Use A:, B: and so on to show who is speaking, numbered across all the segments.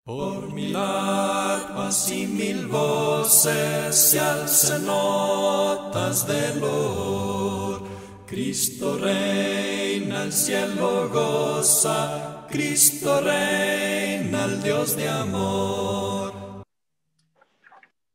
A: Por 1000 arpas y 1000 voces se alzan notas de loor. Cristo reina, el cielo goza, Cristo reina, el Dios de amor.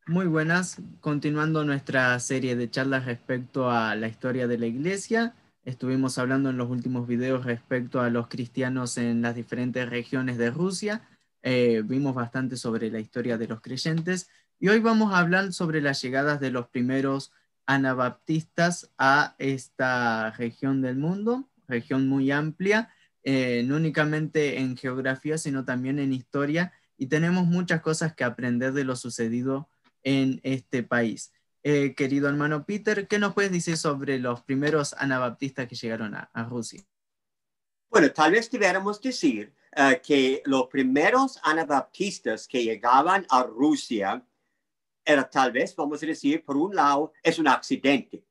B: Muy buenas, continuando nuestra serie de charlas respecto a la historia de la Iglesia. Estuvimos hablando en los últimos videos respecto a los cristianos en las diferentes regiones de Rusia. Vimos bastante sobre la historia de los creyentes y hoy vamos a hablar sobre las llegadas de los primeros anabaptistas a esta región del mundo, región muy amplia, no únicamente en geografía, sino también en historia, y tenemos muchas cosas que aprender de lo sucedido en este país. Querido hermano Peter, ¿qué nos puedes decir sobre los primeros anabaptistas que llegaron a Rusia?
C: Bueno, tal vez debiéramos decir que los primeros anabaptistas que llegaban a Rusia era tal vez, vamos a decir, por un lado, es un accidente.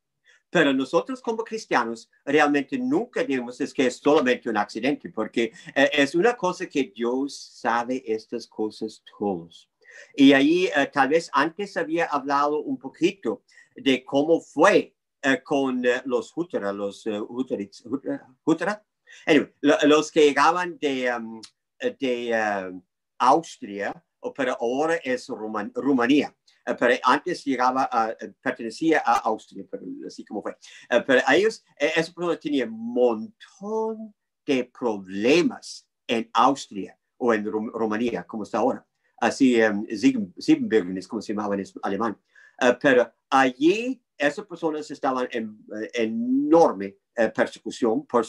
C: Pero nosotros como cristianos realmente nunca digamos que es solamente un accidente, porque es una cosa que Dios sabe estas cosas todos. Y ahí tal vez antes había hablado un poquito de cómo fue con los Hutara, anyway, los que llegaban de Austria, pero ahora es Rumanía. Pero antes pertenecía a Austria, pero así como fue. Pero ellos, esa persona tenía un montón de problemas en Austria o en Rumanía, como está ahora. Así, Siebenbürgen es como se llamaba en alemán. Pero allí esas personas estaban en enorme persecución por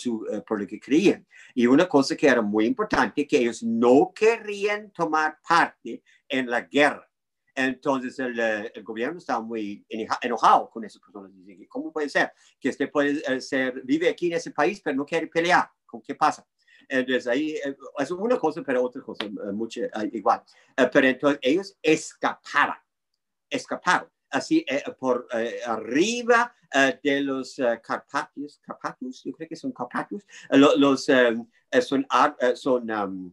C: lo que creían. Y una cosa que era muy importante, que ellos no querían tomar parte en la guerra. Entonces el gobierno estaba muy enojado con esas personas. Dicen, ¿cómo puede ser que usted vive aquí en ese país pero no quiere pelear? ¿Qué pasa? Entonces ahí es una cosa, pero otra cosa igual. Pero entonces ellos escaparon así por arriba de los Carpatos, yo creo que son Carpatos, son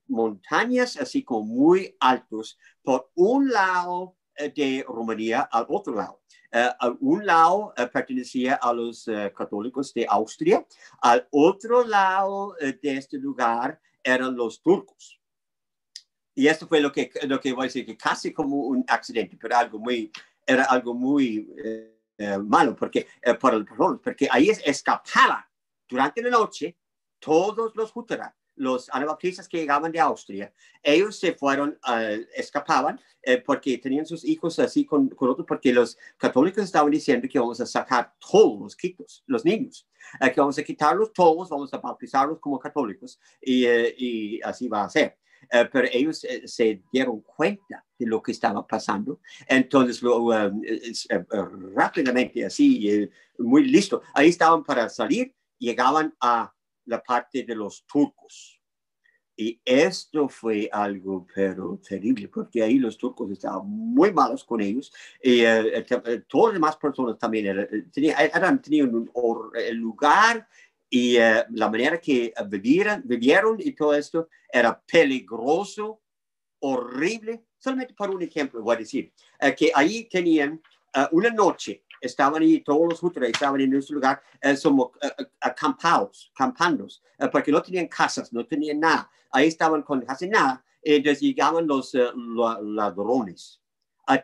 C: montañas así como muy altos por un lado de Rumanía al otro lado. A un lado pertenecía a los católicos de Austria, al otro lado de este lugar eran los turcos. Y esto fue lo que voy a decir, que casi como un accidente, pero era algo muy malo, porque ahí escapaban durante la noche todos los Hutara, los anabaptistas que llegaban de Austria. Ellos se fueron, escapaban, porque tenían sus hijos así con otros, porque los católicos estaban diciendo que vamos a sacar todos los niños, que vamos a quitarlos todos, vamos a bautizarlos como católicos, y así va a ser. Pero ellos se dieron cuenta de lo que estaba pasando. Entonces, rápidamente, así, muy listo, ahí estaban para salir, llegaban a la parte de los turcos. Y esto fue algo, pero terrible, porque ahí los turcos estaban muy malos con ellos. Y todas las demás personas también tenían un lugar y la manera que vivieron y todo esto era peligroso, horrible. Solamente por un ejemplo voy a decir que ahí tenían una noche, estaban ahí todos los Hutara, estaban en ese lugar, campando, porque no tenían casas, no tenían nada. Ahí estaban con casi nada. Entonces llegaban los ladrones.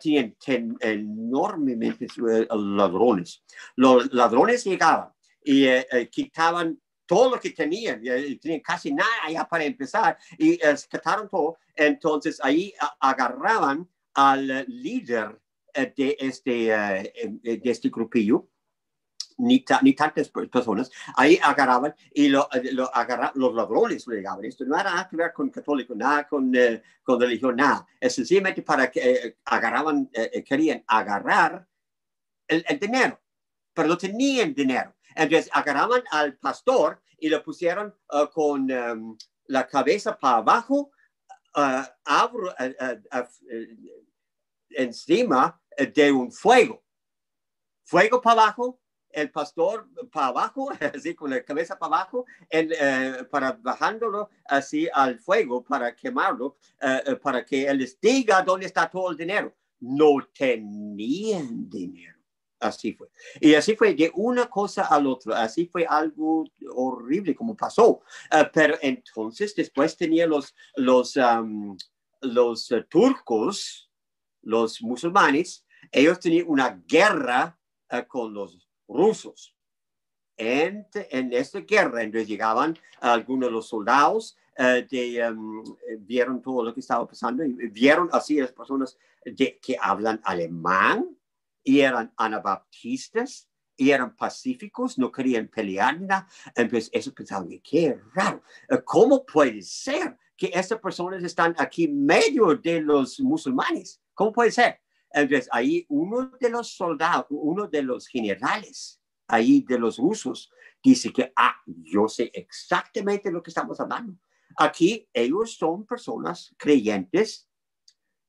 C: Tenían enormemente ladrones. Los ladrones llegaban y quitaban todo lo que tenían casi nada allá para empezar, y quitaron todo. Entonces ahí agarraban al líder de este grupillo, ni tantas personas, ahí agarraban y los ladrones lo llegaban. Esto no era nada que ver con católico, nada con religión, nada. Es sencillamente para que querían agarrar el dinero, pero no tenían dinero. Entonces agarraban al pastor y lo pusieron con la cabeza para abajo, encima de un fuego para abajo, el pastor para abajo, así con la cabeza para abajo, para bajándolo así al fuego, para quemarlo, para que él les diga dónde está todo el dinero. No tenían dinero. Así fue. Y así fue de una cosa al otro. Así fue algo horrible como pasó. Pero entonces después tenía los turcos, los musulmanes, ellos tenían una guerra con los rusos. En esta guerra, entonces llegaban algunos de los soldados, vieron todo lo que estaba pasando y vieron así las personas que hablan alemán y eran anabaptistas y eran pacíficos, no querían pelear nada. Entonces, eso pensaban, qué raro. ¿Cómo puede ser que estas personas están aquí en medio de los musulmanes? ¿Cómo puede ser? Entonces, ahí uno de los soldados, uno de los generales ahí de los rusos, dice que, yo sé exactamente lo que estamos hablando. Aquí ellos son personas creyentes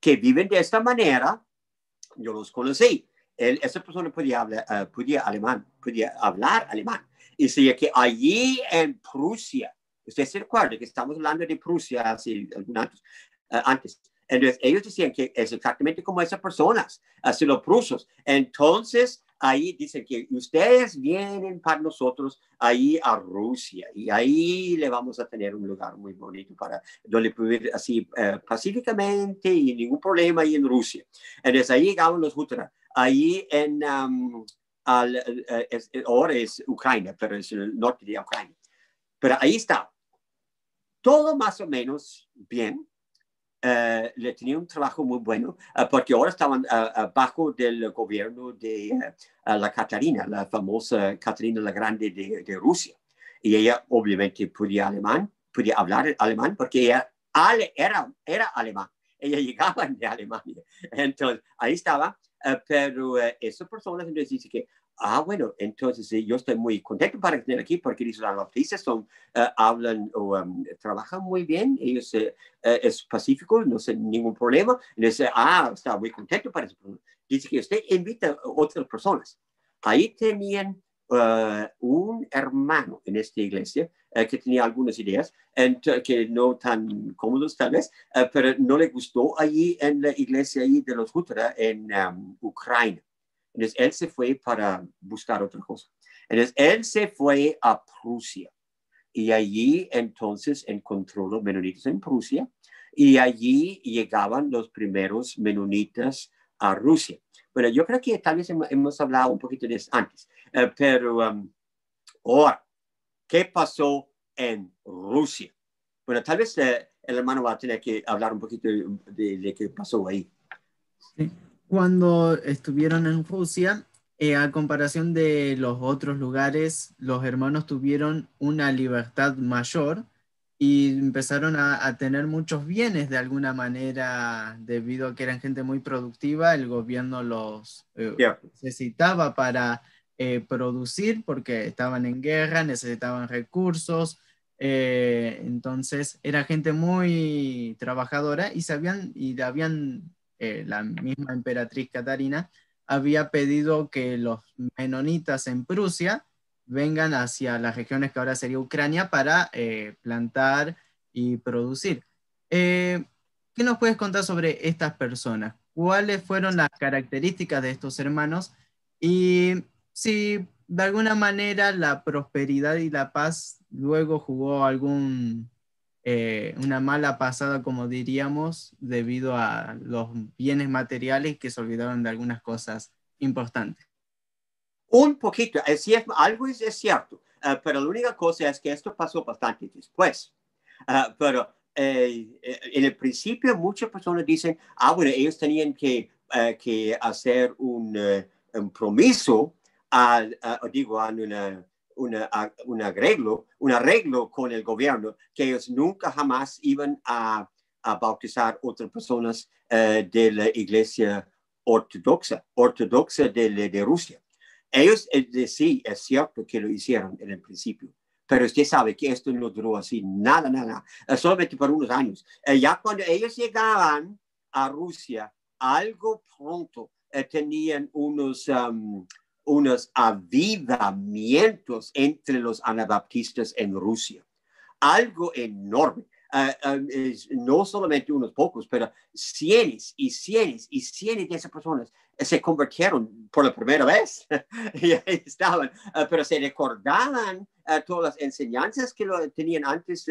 C: que viven de esta manera. Yo los conocí. Esa persona podía hablar alemán. Y decía que allí en Prusia, usted se recuerda que estamos hablando de Prusia hace algunos años antes. Entonces, ellos decían que es exactamente como esas personas, así los prusos. Entonces, ahí dicen que ustedes vienen para nosotros ahí a Rusia y ahí le vamos a tener un lugar muy bonito para donde vivir así pacíficamente y ningún problema ahí en Rusia. Entonces, ahí llegaban los Hutara. Ahí ahora es Ucrania, pero es el norte de Ucrania. Pero ahí está. Todo más o menos bien. Le tenía un trabajo muy bueno, porque ahora estaban bajo del gobierno de la Catarina, la famosa Catarina la Grande de Rusia. Y ella obviamente podía hablar alemán, porque ella era alemán. Ella llegaba de Alemania. Entonces, ahí estaba. Pero esas personas entonces dicen que, bueno, entonces yo estoy muy contento para tener aquí porque los anabaptistas hablan o trabajan muy bien, ellos es pacífico, no sé ningún problema. Entonces, está muy contento para eso. Dice que usted invita a otras personas. Ahí tenían un hermano en esta iglesia que tenía algunas ideas que no tan cómodos tal vez, pero no le gustó allí en la iglesia allí de los Hutara en Ucrania. Entonces él se fue para buscar otra cosa. Entonces él se fue a Prusia y allí entonces encontró los menonitas en Prusia y allí llegaban los primeros menonitas a Rusia. Bueno, yo creo que tal vez hemos hablado un poquito de eso antes, pero ahora, ¿qué pasó en Rusia? Bueno, tal vez el hermano va a tener que hablar un poquito de qué pasó ahí.
B: Sí. Cuando estuvieron en Rusia, a comparación de los otros lugares, los hermanos tuvieron una libertad mayor y empezaron a tener muchos bienes de alguna manera, debido a que eran gente muy productiva. El gobierno los necesitaba para producir porque estaban en guerra, necesitaban recursos. Entonces era gente muy trabajadora y la misma emperatriz Catarina había pedido que los menonitas en Prusia vengan hacia las regiones que ahora sería Ucrania para plantar y producir. ¿Qué nos puedes contar sobre estas personas? ¿Cuáles fueron las características de estos hermanos? Y si de alguna manera la prosperidad y la paz luego jugó una mala pasada, como diríamos, debido a los bienes materiales, que se olvidaron de algunas cosas importantes.
C: Un poquito, algo es cierto, pero la única cosa es que esto pasó bastante después. Pero en el principio muchas personas dicen, bueno, ellos tenían que hacer un compromiso, un arreglo con el gobierno, que ellos nunca jamás iban a bautizar otras personas de la iglesia ortodoxa de Rusia. Ellos sí, es cierto que lo hicieron en el principio, pero usted sabe que esto no duró así, nada, solamente por unos años. Ya cuando ellos llegaban a Rusia, algo pronto tenían unos unos avivamientos entre los anabaptistas en Rusia. Algo enorme. No solamente unos pocos, pero cientos y cientos y cientos de esas personas se convirtieron por la primera vez. Y ahí estaban, pero se recordaban todas las enseñanzas que lo tenían antes.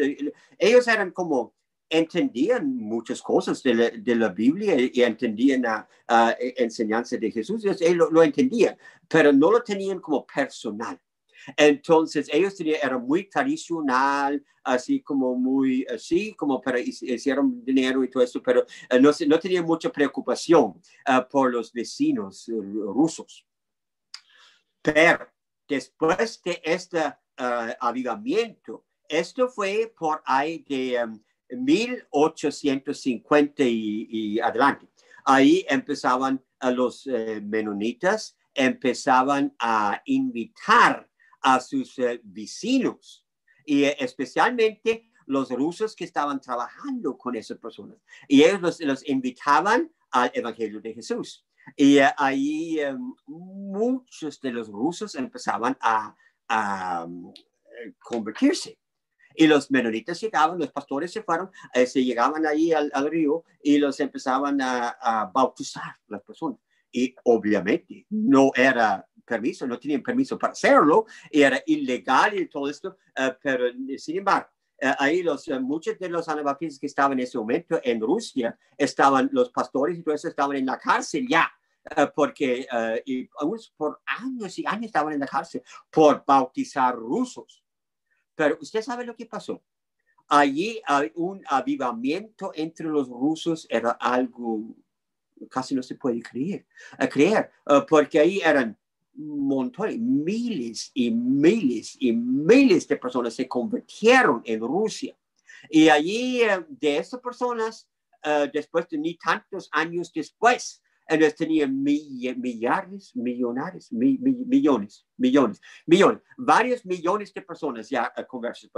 C: Ellos eran como, entendían muchas cosas de la Biblia y entendían la enseñanza de Jesús. Ellos lo entendían, pero no lo tenían como personal. Entonces, ellos eran muy tradicional, así como muy, así como para hicieron dinero y todo eso, pero no tenían mucha preocupación por los vecinos rusos. Pero después de este avivamiento, esto fue por ahí de 1850 y adelante. Ahí empezaban los menonitas, empezaban a invitar a sus vecinos y especialmente los rusos que estaban trabajando con esas personas. Y ellos los invitaban al Evangelio de Jesús. Y ahí muchos de los rusos empezaban a convertirse. Y los menonitas llegaban, los pastores se fueron, se llegaban ahí al río y los empezaban a bautizar las personas. Y obviamente no era permiso, no tenían permiso para hacerlo, y era ilegal y todo esto, pero sin embargo, ahí muchos de los anabaptistas que estaban en ese momento en Rusia, los pastores y todo eso estaban en la cárcel ya, porque y por años y años estaban en la cárcel por bautizar rusos. Pero usted sabe lo que pasó. Allí hay un avivamiento entre los rusos, era algo casi no se puede creer, porque ahí eran montones, miles y miles y miles de personas se convirtieron en Rusia. Y allí de esas personas, después de ni tantos años después, ellos tenían millones, varios millones de personas ya convertidas.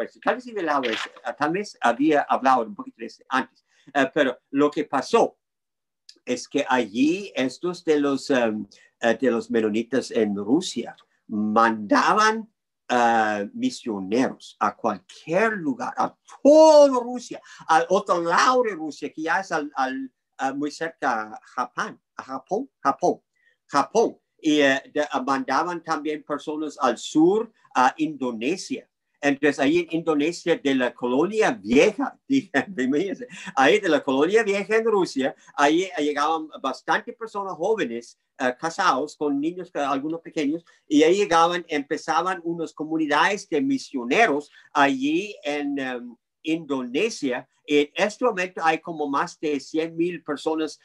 C: Tal vez había hablado un poquito de eso antes, pero lo que pasó es que allí estos de los menonitas en Rusia mandaban misioneros a cualquier lugar, a toda Rusia, al otro lado de Rusia, que ya es muy cerca a Japón. Y mandaban también personas al sur, a Indonesia. Entonces, ahí en Indonesia, de la colonia vieja, ahí de la colonia vieja en Rusia, ahí llegaban bastantes personas jóvenes, casados con niños, algunos pequeños, y ahí empezaban unas comunidades de misioneros allí en Indonesia. En este momento hay como más de 100,000 personas,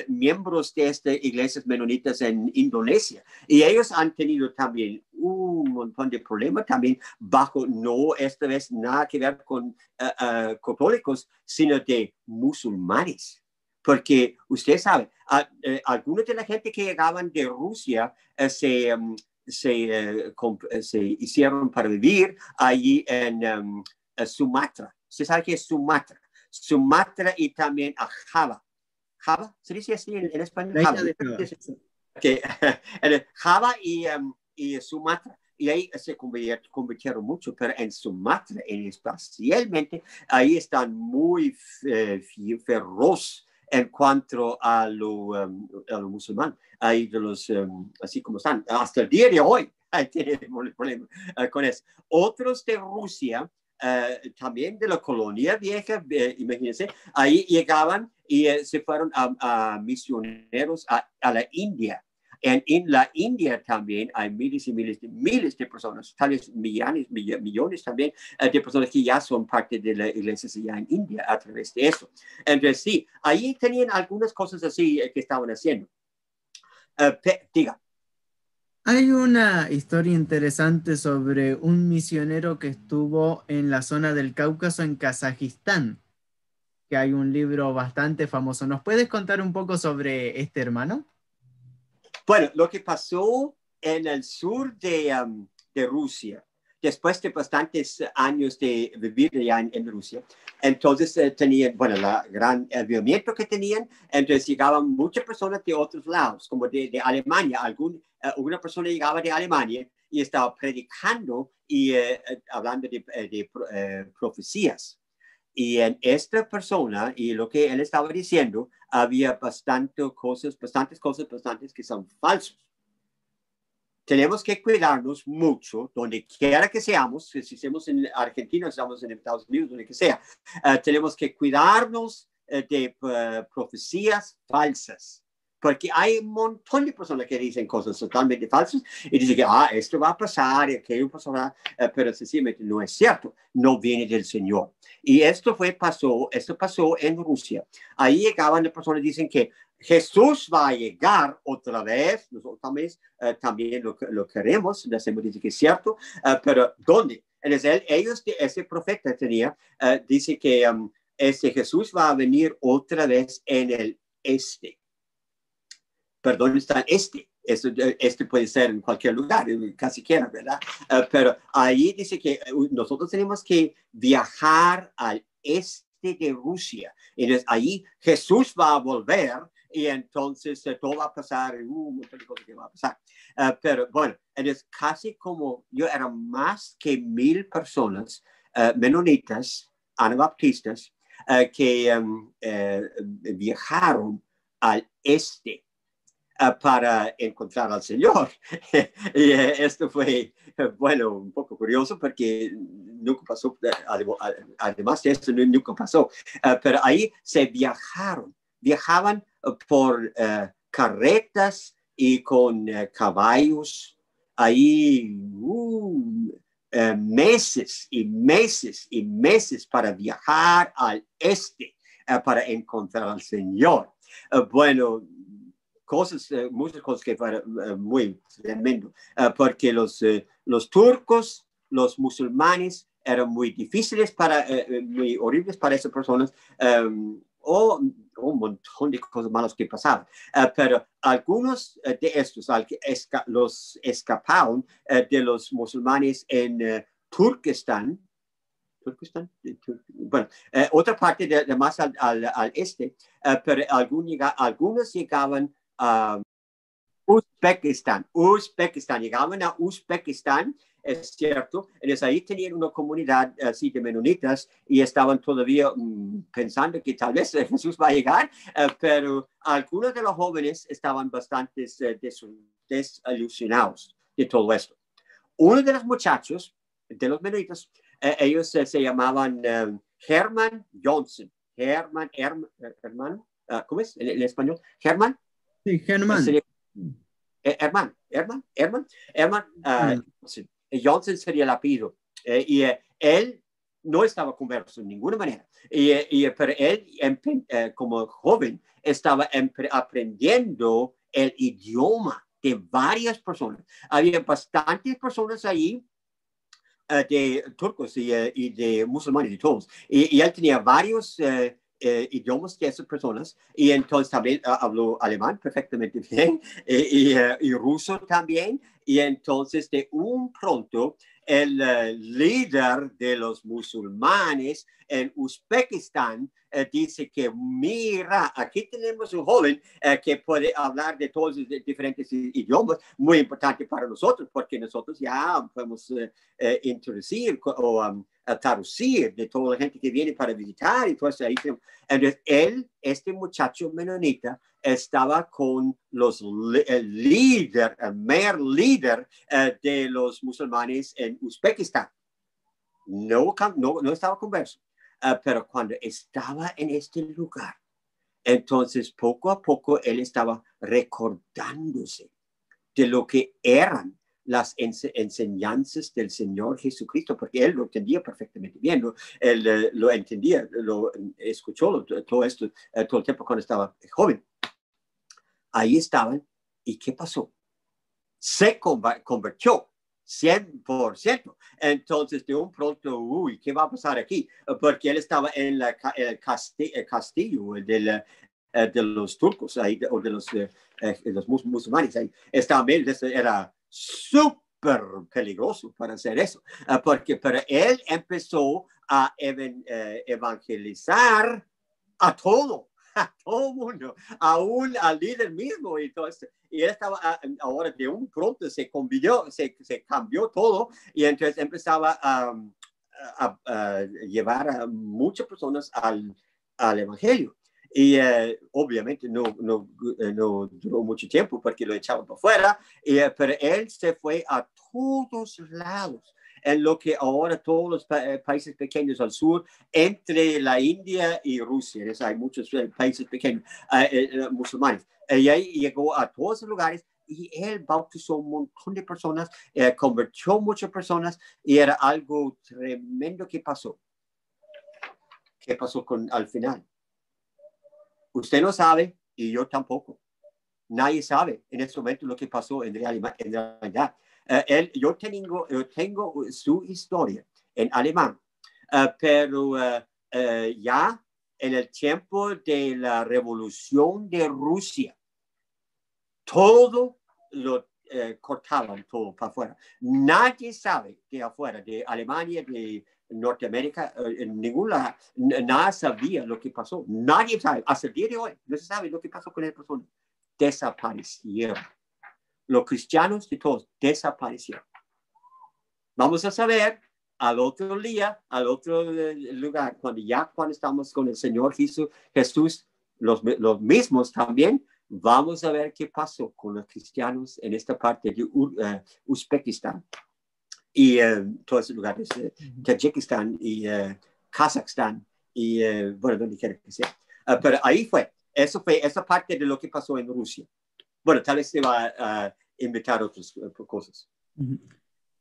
C: miembros de estas iglesias menonitas en Indonesia. Y ellos han tenido también un montón de problemas, también no esta vez nada que ver con católicos, sino de musulmanes. Porque usted sabe, algunos de la gente que llegaban de Rusia se hicieron para vivir allí en Sumatra. ¿Usted sabe qué es Sumatra? Sumatra y también a Java. ¿Java? ¿Se dice así en español? Java. Okay. Java y Sumatra. Y ahí se convirtieron mucho, pero en Sumatra, especialmente, ahí están muy feroz en cuanto a lo musulmán. Ahí de los, así como están, hasta el día de hoy, tenemos problemas con eso. Otros de Rusia, también de la colonia vieja, imagínense, ahí llegaban y se fueron a misioneros a la India. En la India también hay miles y miles de personas, tal vez millones también de personas que ya son parte de la iglesia ya en India a través de eso. Entonces, sí, ahí tenían algunas cosas así que estaban haciendo. Diga.
B: Hay una historia interesante sobre un misionero que estuvo en la zona del Cáucaso, en Kazajistán, que hay un libro bastante famoso. ¿Nos puedes contar un poco sobre este hermano?
C: Bueno, lo que pasó en el sur de Rusia, después de bastantes años de vivir allá en Rusia, entonces tenían, bueno, el gran avivamiento que tenían, entonces llegaban muchas personas de otros lados, como de Alemania, una persona llegaba de Alemania y estaba predicando y hablando de profecías. Y en esta persona, y lo que él estaba diciendo, había bastantes cosas que son falsos. Tenemos que cuidarnos mucho, donde quiera que seamos, si estamos en Argentina, estamos en Estados Unidos, donde que sea, tenemos que cuidarnos de profecías falsas. Porque hay un montón de personas que dicen cosas totalmente falsas y dicen que esto va a pasar y aquello pasará, pero sencillamente no es cierto, no viene del Señor. Y esto pasó en Rusia. Ahí llegaban las personas y dicen que Jesús va a llegar otra vez. Nosotros también lo queremos, decimos que es cierto, pero ¿dónde? Entonces, ese profeta dice que Jesús va a venir otra vez en el este. Perdón, está este puede ser en cualquier lugar, casi quiera, ¿verdad? Pero ahí dice que nosotros tenemos que viajar al este de Rusia. Entonces, ahí Jesús va a volver y entonces todo va a pasar, un montón de cosas que va a pasar. Pero bueno, entonces casi como eran más que 1,000 personas menonitas, anabaptistas, que viajaron al este para encontrar al Señor. Y esto fue, bueno, un poco curioso porque nunca pasó, además de esto nunca pasó, pero ahí se viajaban por carretas y con caballos, ahí meses y meses y meses para viajar al este, para encontrar al Señor. Bueno, muchas cosas que fueron muy tremendo, porque los turcos, los musulmanes eran muy difíciles muy horribles para esas personas, o un montón de cosas malas que pasaban. Pero algunos de estos los escaparon de los musulmanes en Turquestán. Bueno, otra parte de más al este, pero algunos llegaban a Uzbekistán, llegaban a Uzbekistán, es cierto. Entonces ahí tenían una comunidad así de menonitas y estaban todavía pensando que tal vez Jesús va a llegar, pero algunos de los jóvenes estaban bastante desilusionados de todo esto. Uno de los muchachos de los menonitas, ellos se llamaban Herman Johnson. Herman, ¿cómo es en español? Herman.
B: Sí, Germán.
C: Herman Johnson sería el apellido. Y él no estaba converso en ninguna manera. Pero él, como joven, estaba aprendiendo el idioma de varias personas. Había bastantes personas ahí de turcos y de musulmanes y todos. Y él tenía varios idiomas de esas personas, y entonces también habló alemán perfectamente bien, y ruso también, y entonces de un pronto el líder de los musulmanes en Uzbekistán dice que mira, aquí tenemos un joven que puede hablar de todos los diferentes idiomas, muy importante para nosotros, porque nosotros ya podemos introducir o traducir de toda la gente que viene para visitar y todo eso. Entonces, este muchacho menonita, estaba con el mayor líder de los musulmanes en Uzbekistán. No estaba converso, pero cuando estaba en este lugar, entonces poco a poco él estaba recordándose de lo que eran las enseñanzas del Señor Jesucristo, porque él lo entendía perfectamente bien, él lo entendía, lo escuchó todo esto todo el tiempo cuando estaba joven. Ahí estaban, ¿y qué pasó? Se convirtió 100%. Entonces, de un pronto, ¿qué va a pasar aquí? Porque él estaba en el castillo de los turcos, ahí, o de los musulmanes. Ahí estaba bien, era súper peligroso para hacer eso, pero él empezó a evangelizar a todo. a todo el mundo, aún al líder mismo y todo esto. Y él estaba, ahora de un pronto se cambió todo y entonces empezaba a llevar a muchas personas al Evangelio. Y obviamente no duró mucho tiempo porque lo echaban por fuera, pero él se fue a todos lados, en lo que ahora todos los países pequeños al sur, entre la India y Rusia. Hay muchos países pequeños musulmanes. Y ahí llegó a todos esos lugares y él bautizó un montón de personas, convirtió muchas personas y era algo tremendo que pasó. ¿Qué pasó al final? Usted no sabe y yo tampoco. Nadie sabe en este momento lo que pasó en realidad. Yo tengo su historia en alemán, pero ya en el tiempo de la revolución de Rusia, todo lo cortaban todo para afuera. Nadie sabe de afuera, de Alemania, de Norteamérica, en ningún lado, nada sabía lo que pasó. Nadie sabe, hasta el día de hoy, no se sabe lo que pasó con esa persona. Desaparecieron. Los cristianos de todos desaparecieron. Vamos a saber al otro día, al otro lugar, cuando estamos con el Señor Jesús, los mismos también, vamos a ver qué pasó con los cristianos en esta parte de Uzbekistán y todos esos lugares, Tayikistán y Kazajstán y bueno, donde quiera que sea. Pero ahí fue esa parte de lo que pasó en Rusia. Bueno, tal vez se va a invitar otras cosas.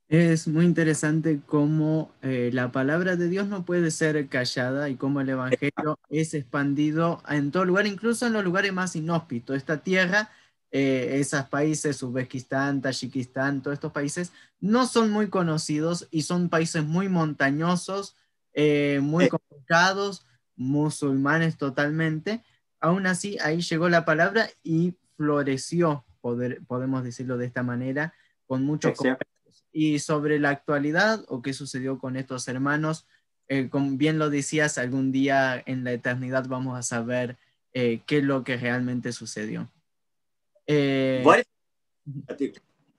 B: Es muy interesante cómo la palabra de Dios no puede ser callada y cómo el Evangelio es expandido en todo lugar, incluso en los lugares más inhóspitos. Esta tierra, esos países, Uzbekistán, Tayikistán, todos estos países, no son muy conocidos y son países muy montañosos, muy complicados, musulmanes totalmente. Aún así, ahí llegó la palabra y floreció, podemos decirlo de esta manera, con muchos comercios. Y sobre la actualidad o qué sucedió con estos hermanos, como bien lo decías, algún día en la eternidad vamos a saber qué es lo que realmente sucedió.
C: Bueno,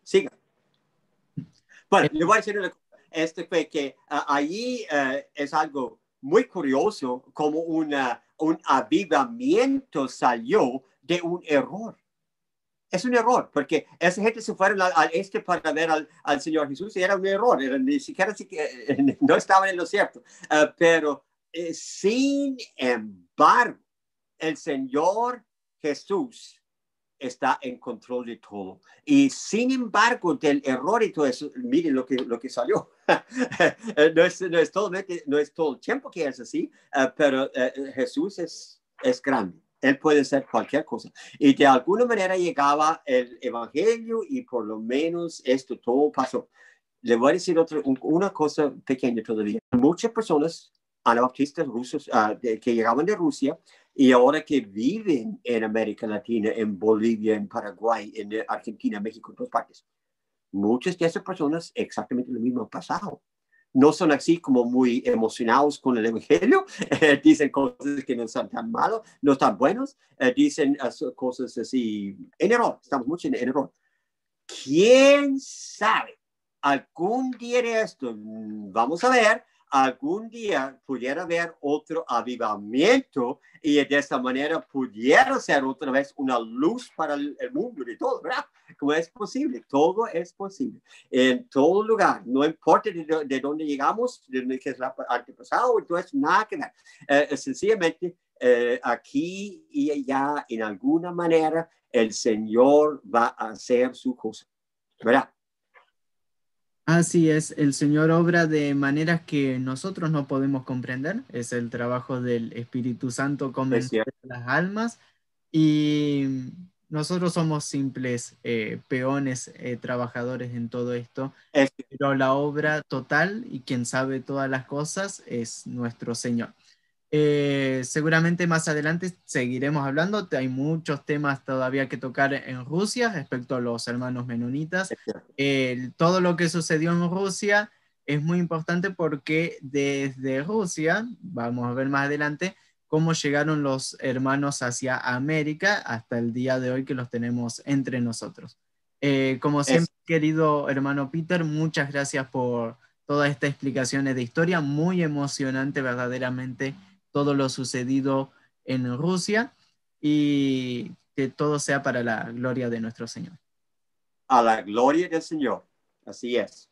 C: siga. Bueno, le voy a decir una cosa. Fue que allí es algo muy curioso como un avivamiento salió de un error. Es un error, porque esa gente se fueron al para ver al Señor Jesús y era un error, ni siquiera no estaban en lo cierto. Pero sin embargo, el Señor Jesús está en control de todo. Y sin embargo, del error y todo eso, miren lo que salió. no es todo el tiempo que es así, pero Jesús es grande. Él puede ser cualquier cosa. Y de alguna manera llegaba el evangelio y por lo menos esto todo pasó. Le voy a decir una cosa pequeña todavía. Muchas personas, anabaptistas rusos, que llegaban de Rusia y ahora que viven en América Latina, en Bolivia, en Paraguay, en Argentina, México, en todas partes. Muchas de esas personas exactamente lo mismo ha pasado. No son así como muy emocionados con el evangelio, dicen cosas que no son tan malos, no tan buenos, dicen cosas así en error, estamos mucho en error. ¿Quién sabe? Algún día de esto, vamos a ver, algún día pudiera haber otro avivamiento y de esta manera pudiera ser otra vez una luz para el mundo y todo, ¿verdad? Como es posible, todo es posible. En todo lugar, no importa de dónde llegamos, de qué es el antepasado, entonces nada que ver. Sencillamente, aquí y allá, en alguna manera, el Señor va a hacer su cosa, ¿verdad?
B: Así es, el Señor obra de maneras que nosotros no podemos comprender. Es el trabajo del Espíritu Santo convencer a las almas y nosotros somos simples peones, trabajadores en todo esto. Pero la obra total y quien sabe todas las cosas es nuestro Señor. Seguramente más adelante seguiremos hablando. Hay muchos temas todavía que tocar en Rusia respecto a los hermanos menonitas. Todo lo que sucedió en Rusia es muy importante porque desde Rusia, vamos a ver más adelante, cómo llegaron los hermanos hacia América hasta el día de hoy que los tenemos entre nosotros. Como siempre, querido hermano Peter, muchas gracias por todas estas explicaciones de historia, muy emocionante verdaderamente todo lo sucedido en Rusia, y que todo sea para la gloria de nuestro Señor.
C: A la gloria del Señor. Así es.